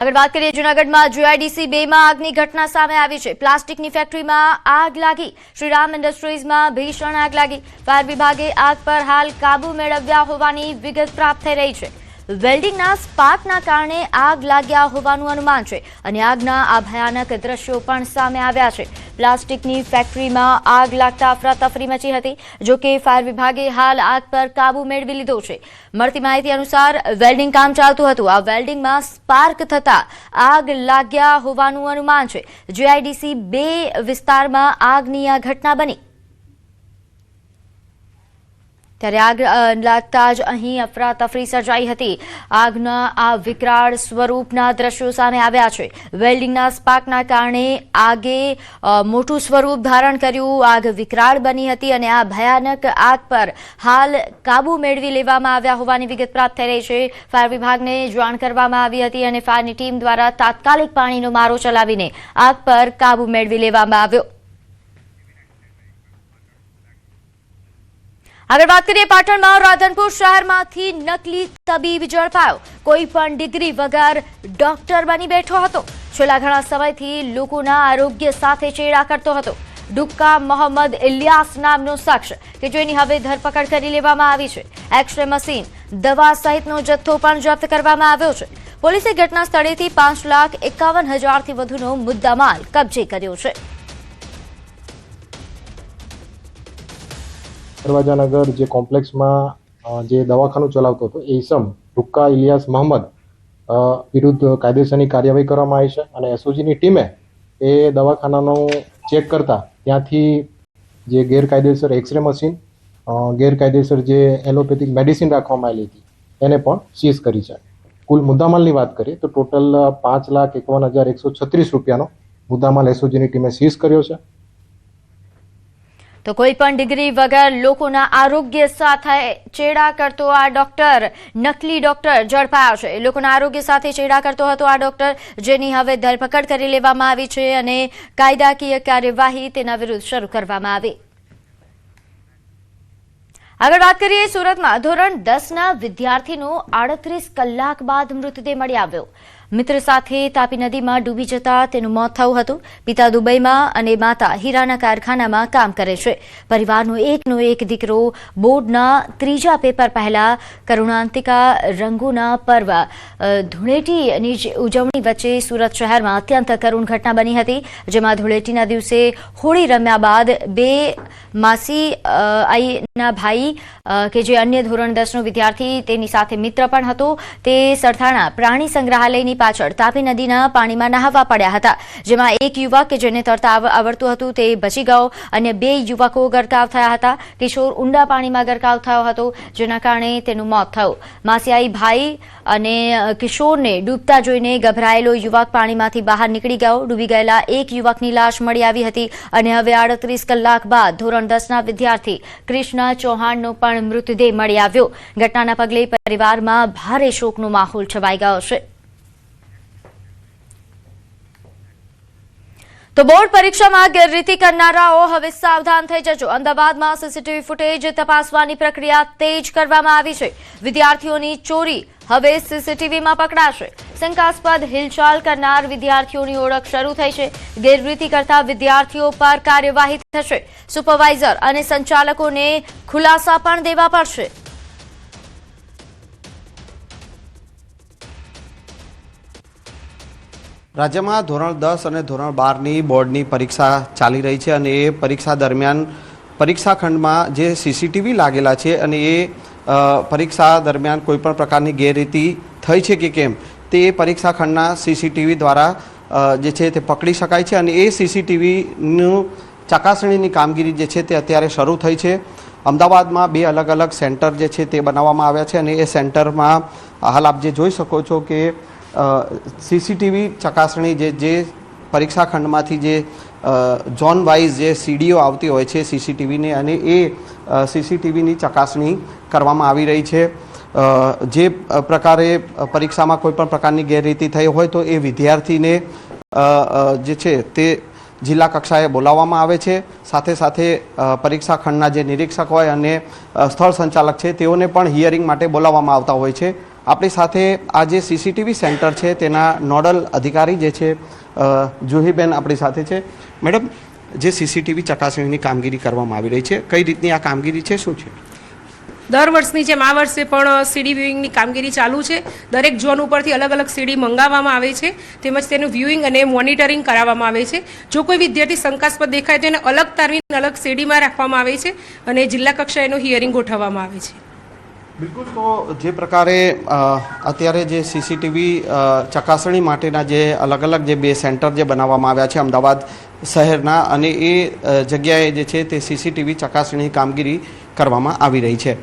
આગળ વાત કરીએ જૂનાગઢમાં GIDC 2 માં આગની ઘટના સામે આવી છે। પ્લાસ્ટિકની ફેક્ટરીમાં આગ લાગી। શ્રીરામ ઇન્ડસ્ટ્રીઝમાં ભીષણ આગ લાગી। ફાયર વિભાગે આગ પર હાલ કાબુ મેળવ્યા હોવાની વિગત પ્રાપ્ત થઈ રહી છે। વેલ્ડિંગના સ્પાર્કના કારણે આગ લાગ્યા હોવાનું અનુમાન છે અને આગના આ ભયાનક દ્રશ્યો પણ સામે આવ્યા છે। પ્લાસ્ટિકની ફેક્ટરીમાં આગ લાગતા અફરાતફરી મચી હતી। જો કે ફાયર વિભાગે હાલ આગ પર કાબુ મેળવી લીધો છે। મળતી માહિતી અનુસાર વેલ્ડિંગ કામ ચાલતું હતું। આ વેલ્ડિંગમાં સ્પાર્ક થતા આગ લાગ્યા હોવાનું અનુમાન છે। GIDC 2 વિસ્તારમાં આગની આ ઘટના બની ત્યારે આગ લાગતા જ અહીં અફરાતફરી સર્જાઈ હતી। આગના આ વિકરાળ સ્વરૂપના દ્રશ્યો સામે આવ્યા છે। વેલ્ડિંગના સ્પાર્કના કારણે આગે મોટું સ્વરૂપ ધારણ કર્યું। આગ વિકરાળ બની હતી અને આ ભયાનક આગ પર હાલ કાબુ મેળવી લેવામાં આવ્યા હોવાની વિગત પ્રાપ્ત થઈ રહી છે। ફાયર વિભાગને જાણ કરવામાં આવી હતી અને ફાયરની ટીમ દ્વારા તાત્કાલિક પાણીનો મારો ચલાવીને આગ પર કાબુ મેળવી લેવામાં આવ્યો। આગળ વાત કરીએ પાટણમાં રાધનપુર શહેરમાંથી નકલી તબીબ ઝડપાયો। કોઈ પણ ડિગ્રી વગર ડોક્ટર બની બેઠો હતો। છેલ્લા ઘણા સમયથી લોકોના આરોગ્ય સાથે ચેડા કરતો હતો। ડુક્કા મોહમ્મદ ઇલિયાસ નામનો શખ્સ કે જેની હવે ધરપકડ કરી લેવામાં આવી છે। એક્સરે મશીન, દવા સહિતનો જથ્થો પણ જપ્ત કરવામાં આવ્યો છે। પોલીસે ઘટના સ્થળેથી 5,51,000થી વધુનો મુદ્દામાલ કબજે કર્યો છે। દરવાજાનગર જે કોમ્પ્લેક્સમાં જે દવાખાનું ચલાવતો હતો એ ઇસમ ડુક્કા ઇલિયાસ મોહમ્મદ વિરુદ્ધ કાયદેસરની કાર્યવાહી કરવામાં આવી છે અને એસઓજીની ટીમે એ દવાખાનાનું ચેક કરતા ત્યાંથી જે ગેરકાયદેસર એક્સરે મશીન, ગેરકાયદેસર જે એલોપેથિક મેડિસિન રાખવામાં આવેલી હતી એને પણ સીઝ કરી છે। કુલ મુદ્દામાલની વાત કરીએ તો ટોટલ 5,51,136 રૂપિયાનો મુદ્દામાલ એસઓજીની ટીમે સીઝ કર્યો છે। તો કોઈ પણ ડિગ્રી વગર લોકોના આરોગ્ય સાથે ચેડા કરતો આ ડોક્ટર, નકલી ડોક્ટર ઝડપાયો છે। લોકોના આરોગ્ય સાથે ચેડા કરતો હતો આ ડોક્ટર, જેની હવે ધરપકડ કરી લેવામાં આવી છે અને કાયદાકીય કાર્યવાહી તેના વિરુદ્ધ શરૂ કરવામાં આવી। આગળ વાત કરીએ સુરતમાં ધોરણ 10ના વિદ્યાર્થીનો 38 કલાક બાદ મૃતદેહ મળી આવ્યો। મિત્ર સાથે તાપી નદીમાં ડૂબી જતા તેનું મોત થયું હતું। પિતા દુબઈમાં અને માતા હીરાના કારખાનામાં કામ કરે છે। પરિવારનો એકનો એક દીકરો બોર્ડના 3જા પેપર પહેલા કરુણાંતિકા રંગોના પર્વ ધૂળેટીની ઉજવણી વચ્ચે સુરત શહેરમાં અત્યંત કરુણ ઘટના બની હતી, જેમાં ધૂળેટીના દિવસે હોળી રમ્યા બાદ 2 માસી આઈના ભાઈ કે જે અન્ય ધોરણ 10નો વિદ્યાર્થી તેની સાથે મિત્ર પણ હતો તે સરથાણા પ્રાણી સંગ્રહાલયની પાછળ તાપી નદીના પાણીમાં નહાવા પડ્યા હતા, જેમાં એક યુવક કે જેને તરતા આવડતું હતું તે બચી ગયો અને 2 યુવકો ગરકાવ થયા હતા। કિશોર ઊંડા પાણીમાં ગરકાવ થયો હતો, જેના કારણે તેનું મોત થયું। માસિયાઈ ભાઈ અને કિશોરને ડૂબતા જોઈને ગભરાયેલો યુવક પાણીમાંથી બહાર નીકળી ગયો। ડૂબી ગયેલા એક યુવકની લાશ મળી આવી હતી અને હવે 38 કલાક બાદ ધોરણ 10ના વિદ્યાર્થી કૃષ્ણા ચૌહાણનો પણ મૃતદેહ મળી આવ્યો। ઘટનાના પગલે પરિવારમાં ભારે શોકનો માહોલ છવાઈ ગયો છે। તો બોર્ડ પરીક્ષામાં ગેરરીતિ કરનારાઓ હવે સાવધાન થઈ જજો। અમદાવાદમાં સીસીટીવી ફૂટેજ તપાસવાની પ્રક્રિયા તેજ કરવામાં આવી છે। વિદ્યાર્થીઓની ચોરી હવે સીસીટીવીમાં પકડાશે। શંકાસ્પદ હિલચાલ કરનાર વિદ્યાર્થીઓની ઓળખ શરૂ થઈ છે। ગેરરીતિ કરતા વિદ્યાર્થીઓ પર કાર્યવાહી થશે। સુપરવાઇઝર અને સંચાલકોને ખુલાસા પણ દેવા પડશે। રાજ્યમાં ધોરણ 10 અને ધોરણ 12ની બોર્ડની પરીક્ષા ચાલી રહી છે અને એ પરીક્ષા દરમિયાન પરીક્ષા ખંડમાં જે સીસીટીવી લાગેલા છે અને એ પરીક્ષા દરમિયાન કોઈપણ પ્રકારની ગેરરીતિ થઈ છે કે કેમ તે પરીક્ષા ખંડના સીસીટીવી દ્વારા જે છે તે પકડી શકાય છે અને એ સીસીટીવીનું ચકાસણીની કામગીરી જે છે તે અત્યારે શરૂ થઈ છે। અમદાવાદમાં 2 અલગ અલગ સેન્ટર જે છે તે બનાવવામાં આવ્યા છે અને એ સેન્ટરમાં હાલ આપ જે જોઈ શકો છો કે સીસીટીવી ચકાસણી જે પરીક્ષા ખંડમાંથી જે ઝોન વાઇઝ જે સીડીઓ આવતી હોય છે સીસીટીવીની અને એ સીસીટીવીની ચકાસણી કરવામાં આવી રહી છે। જે પ્રકારે પરીક્ષામાં કોઈપણ પ્રકારની ગેરરીતિ થઈ હોય તો એ વિદ્યાર્થીને જે છે તે જિલ્લા કક્ષાએ બોલાવવામાં આવે છે। સાથે સાથે પરીક્ષા ખંડના જે નિરીક્ષક હોય અને સ્થળ સંચાલક છે તેઓને પણ હિયરિંગ માટે બોલાવવામાં આવતા હોય છે। આપણી સાથે આ જે સીસીટીવી સેન્ટર છે તેના નોડલ અધિકારી જે છે જુહીબેન આપણી સાથે છે. મેડમ, જે સીસીટીવી ચકાસણીની કામગીરી કરવામાં આવી રહી છે, કઈ રીતની આ કામગીરી છે, શું છે? દર વર્ષની જેમ આ વર્ષે પણ સીડી વ્યુઇંગની કામગીરી ચાલુ છે. દરેક ઝોન ઉપરથી અલગ અલગ સીડી મંગાવવામાં આવે છે, તેમજ તેનું વ્યુઇંગ અને મોનિટરિંગ કરાવવામાં આવે છે. જો કોઈ વિદ્યાર્થી શંકાસ્પદ દેખાય તો એને અલગ તારવીને અલગ સીડીમાં રાખવામાં આવે છે અને જિલ્લા કક્ષાએ એનું હિયરિંગ ગોઠવવામાં આવે છે. બિલકુલ. તો જે પ્રકારે અત્યારે જે સીસીટીવી ચકાસણી માટેના જે અલગ અલગ જે બે સેન્ટર જે બનાવવામાં આવ્યા છે અમદાવાદ શહેરના, અને એ જગ્યાએ જે છે તે સીસીટીવી ચકાસણીની કામગીરી કરવામાં આવી રહી છે.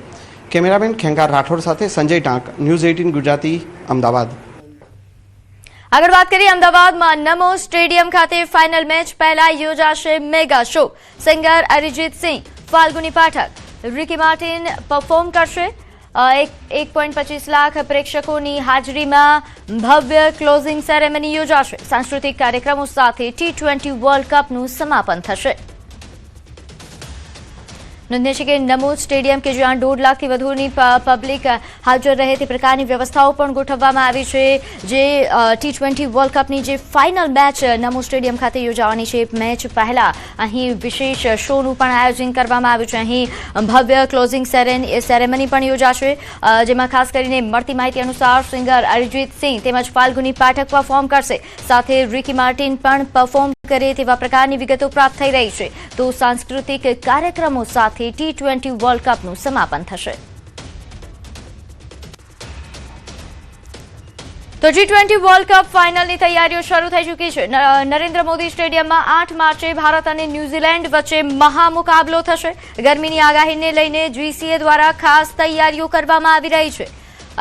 કેમેરામેન ખેંગાર રાઠોડ સાથે સંજય ટાંક, ન્યૂઝ 18 ગુજરાતી, અમદાવાદ. આગળ વાત કરીએ અમદાવાદમાં નમો સ્ટેડિયમ ખાતે ફાઇનલ મેચ પહેલા યોજાશે mega show. Singer Arijit Singh, Falguni Pathak, Ricky Martin perform કરશે. 1.25 લાખ પ્રેક્ષકોની હાજરીમાં ભવ્ય ક્લોઝિંગ સેરેમની યોજાશે. સાંસ્કૃતિક કાર્યક્રમો સાથે T20 વર્લ્ડ કપનું સમાપન થશે. નોંધનીય છે કે નમો સ્ટેડિયમ કે જ્યાં 1.5 લાખથી વધુની પબ્લિક હાજર રહે તે પ્રકારની વ્યવસ્થાઓ પણ ગોઠવવામાં આવી છે. જે T20 વર્લ્ડ કપની જે ફાઇનલ મેચ નમો સ્ટેડિયમ ખાતે યોજાવાની છે, મેચ પહેલા અહીં વિશેષ શોનું પણ આયોજન કરવામાં આવ્યું છે. અહીં ભવ્ય ક્લોઝિંગ સેરેમની પણ યોજાશે, જેમાં ખાસ કરીને મળતી માહિતી અનુસાર સિંગર અરિજીત સિંહ તેમજ ફાલ્ગુની પાઠક પરફોર્મ કરશે. સાથે રિકી માર્ટિન પણ પરફોર્મ કરે તેવા પ્રકારની વિગતો પ્રાપ્ત થઈ રહી છે. તો સાંસ્કૃતિક કાર્યક્રમો સાથે T20 વર્લ્ડ કપનું સમાપન થશે. તો T20 વર્લ્ડ કપ ફાઇનલની તૈયારીઓ શરૂ થઈ ચૂકી છે. નરેન્દ્ર મોદી સ્ટેડિયમમાં 8 માર્ચે ભારત અને ન્યૂઝીલેન્ડ વચ્ચે મહામુકાબલો થશે. ગરમીની આગાહીને લઈને GCA દ્વારા ખાસ તૈયારીઓ કરવામાં આવી રહી છે.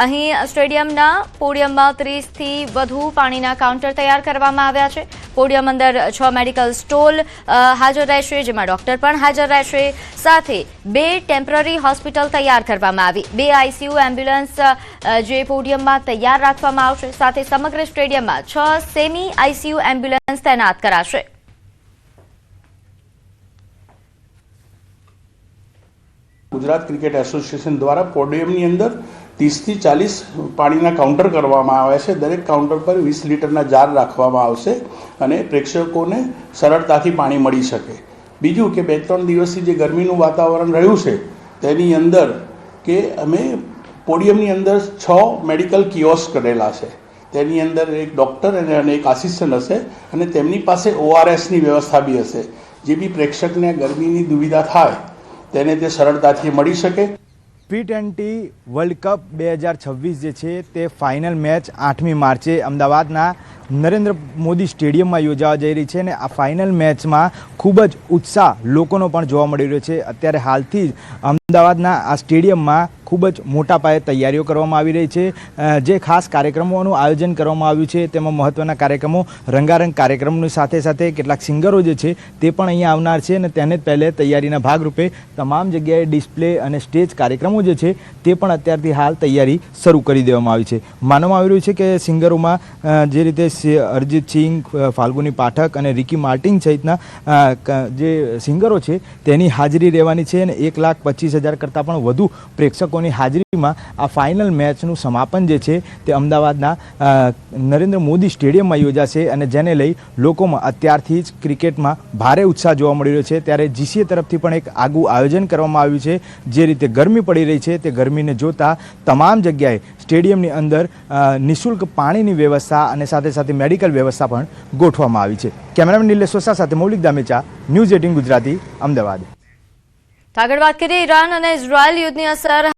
અહીં સ્ટેડિયમના પોડિયમમાં 30થી વધુ પાણીના કાઉન્ટર તૈયાર કરવામાં આવ્યા છે. પોડિયમ અંદર 6 મેડિકલ સ્ટોલ હાજર રહેશે, જેમાં ડોક્ટર પણ હાજર રહેશે. સાથે 2 ટેમ્પરરી હોસ્પિટલ તૈયાર કરવામાં આવી. 2 ICU એમ્બ્યુલન્સ જે પોડિયમમાં તૈયાર રાખવામાં આવશે. સાથે સમગ્ર સ્ટેડિયમમાં 6 સેમી ICU એમ્બ્યુલન્સ તૈનાત કરાશે. ગુજરાત ક્રિકેટ એસોસિએશન દ્વારા પોડિયમની અંદર 30 થી 40 પાણીના કાઉન્ટર કરવામાં આવ્યા છે. દરેક કાઉન્ટર પર 20 લીટરના જાર રાખવામાં આવશે અને પ્રેક્ષકોને સરળતાથી પાણી મળી શકે. બીજું કે 2-3 દિવસથી જે ગરમીનું વાતાવરણ રહ્યું છે તેની અંદર કે અમે પોડિયમની અંદર 6 મેડિકલ કિયોસ્ક કરેલા છે. તેની અંદર એક ડૉક્ટર અને એક આસિસ્ટન્ટ હશે અને તેમની પાસે ORSની વ્યવસ્થા બી હશે. જે બી પ્રેક્ષકને ગરમીની દુવિધા થાય તેને તે સરળતાથી મળી શકે. T20 વર્લ્ડ કપ 2026 જે છે તે ફાઇનલ મેચ 8મી માર્ચે અમદાવાદના નરેન્દ્ર મોદી સ્ટેડિયમમાં યોજાવા જઈ રહી છે અને આ ફાઇનલ મેચમાં ખૂબ જ ઉત્સાહ લોકોનો પણ જોવા મળી રહ્યો છે. અત્યારે હાલથી જ અમદાવાદના આ સ્ટેડિયમમાં ખૂબ જ મોટા પાયે તૈયારીઓ કરવામાં આવી રહી છે. જે ખાસ કાર્યક્રમોનું આયોજન કરવામાં આવ્યું છે તેમાં મહત્ત્વના કાર્યક્રમો, રંગારંગ કાર્યક્રમની સાથે સાથે કેટલાક સિંગરો જે છે તે પણ અહીંયા આવનાર છે અને તેને જ પહેલે તૈયારીના ભાગરૂપે તમામ જગ્યાએ ડિસ્પ્લે અને સ્ટેજ કાર્યક્રમો જે છે તે પણ અત્યારથી હાલ તૈયારી શરૂ કરી દેવામાં આવી છે. માનવામાં આવી રહ્યું છે કે સિંગરોમાં જે રીતે અરિજીત સિંહ, ફાલ્ગુની પાઠક અને રિકી માર્ટિન સહિતના જે સિંગરો છે તેની હાજરી રહેવાની છે અને 1,25,000 કરતાં પણ વધુ પ્રેક્ષકોની હાજરીમાં આ ફાઇનલ મેચનું સમાપન જે છે તે અમદાવાદના નરેન્દ્ર મોદી સ્ટેડિયમમાં યોજાશે અને જેને લઈ લોકોમાં અત્યારથી જ ક્રિકેટમાં ભારે ઉત્સાહ જોવા મળી રહ્યો છે. ત્યારે GCA તરફથી પણ એક આગવું આયોજન કરવામાં આવ્યું છે. જે રીતે ગરમી પડી રહી છે તે ગરમીને જોતા તમામ જગ્યાએ સ્ટેડિયમની અંદર નિઃશુલ્ક પાણીની વ્યવસ્થા અને સાથે સાથે મેડિકલ વ્યવસ્થા પણ ગોઠવવામાં આવી છે. કેમેરામેન નિલેશ સોસા સાથે મૌલિક દામેચા, ન્યૂઝ 18 ગુજરાતી, અમદાવાદ. આગળ વાત કરીએ ઈરાન અને ઇઝરાયલ યુદ્ધની અસર